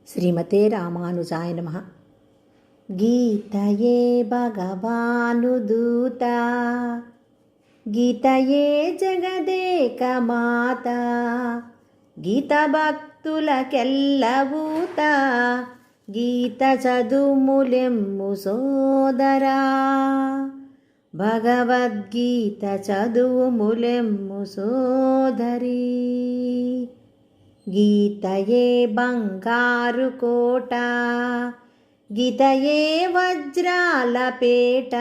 శ్రీమతే రామానుజాయ నమః. గీతయే భగవానుదూత, గీతయే జగదేక మాత, గీత భక్తులకెల్లవూత, గీత చదుములెమ్ము సోదరా, భగవద్గీత చదువుములెమ్ము సోదరీ. గీతయే బంగారు కోట, గీతయే వజ్రాల పేట,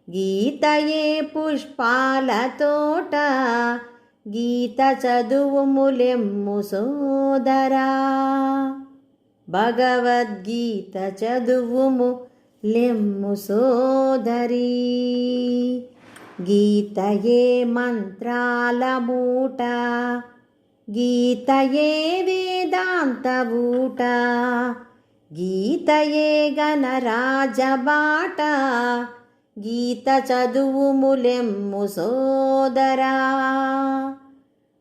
గీతయే పుష్పాల తోట, గీత చదువుములెమ్ము సోదరా, భగవద్గీత చదువుము లెమ్ము సోదరీ. గీతయే మంత్రాల మూట, గీతయే వేదాంత ఊట, గీతయే గణరాజబాట, గీత చదువుములెమ్ము సోదరా,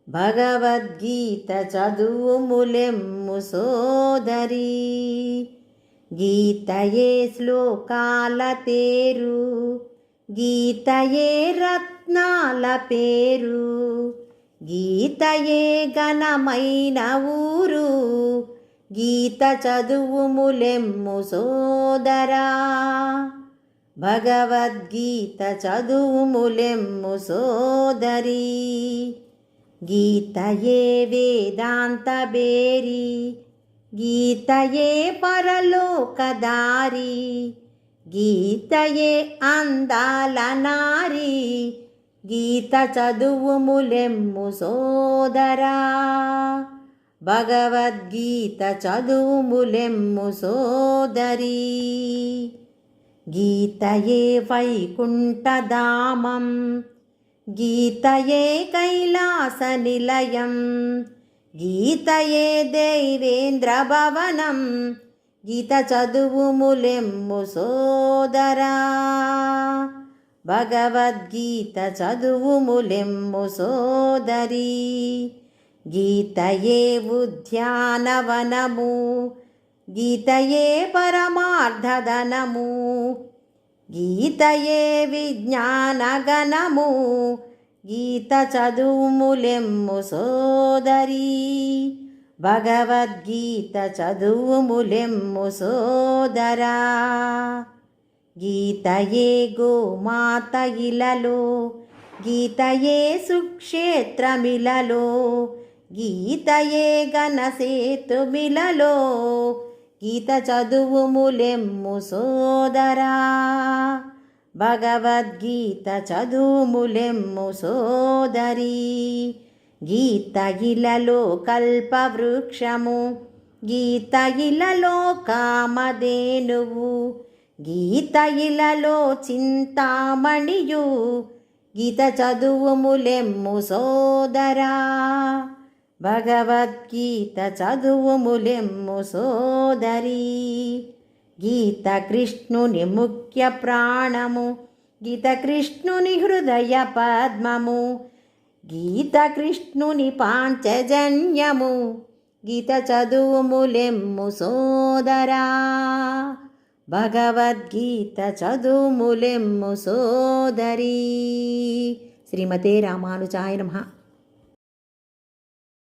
భగవద్గీత చదువుములెమ్ము సోదరీ. గీతయే శ్లోకాల తేరు, గీతయే రత్నాల పేరు, గీతయే ఘనమైన ఊరు, గీత చదువుములెమ్ము సోదరా, భగవద్గీత చదువుములెమ్ము సోదరీ. గీతయే వేదాంత బేరి, గీతయే పరలోకదారి, గీతయే అందాల నారి, గీత చదువుములెమ్ము సోదరా, భగవద్గీత చదువుములెమ్ము సోదరీ. గీతయే వైకుంఠధామం, గీతయే కైలాస నిలయం, గీతయే దేవేంద్ర భవనం, గీత చదువుములెమ్ము సోదరా, భగవద్గీత చదువుములెమ్ము సోదరీ. గీతయే ఉద్యానవనము, గీతయే పరమార్థధనము, గీతయే విజ్ఞానగణము, గీత చదువుములెమ్ము సోదరీ, భగవద్గీత చదువుములెమ్ము సోదరా. గీతయే గోమాత ఇలలో, గీతయే సుక్షేత్రమిలలో, గీతయే గణసేతుమిలలో, గీత చదువుములెమ్ము సోదరా, భగవద్గీత చదువుములెమ్ము సోదరీ. గీత ఇలలో కల్పవృక్షము, గీత ఇలలో కామధేనువు, గీత ఇలలో చింతామణియు, గీత చదువుములెమ్ము సోదరా, భగవద్గీత చదువుములెమ్ము సోదరీ. గీత కృష్ణుని ముఖ్య ప్రాణము, గీత కృష్ణుని హృదయ పద్మము, గీత కృష్ణుని పాంచజన్యము, గీత చదువుములెమ్ము సోదరా, భగవద్గీత చదువుములెమ్ము సోదరీ. శ్రీమతే రామానుజాయ నమః.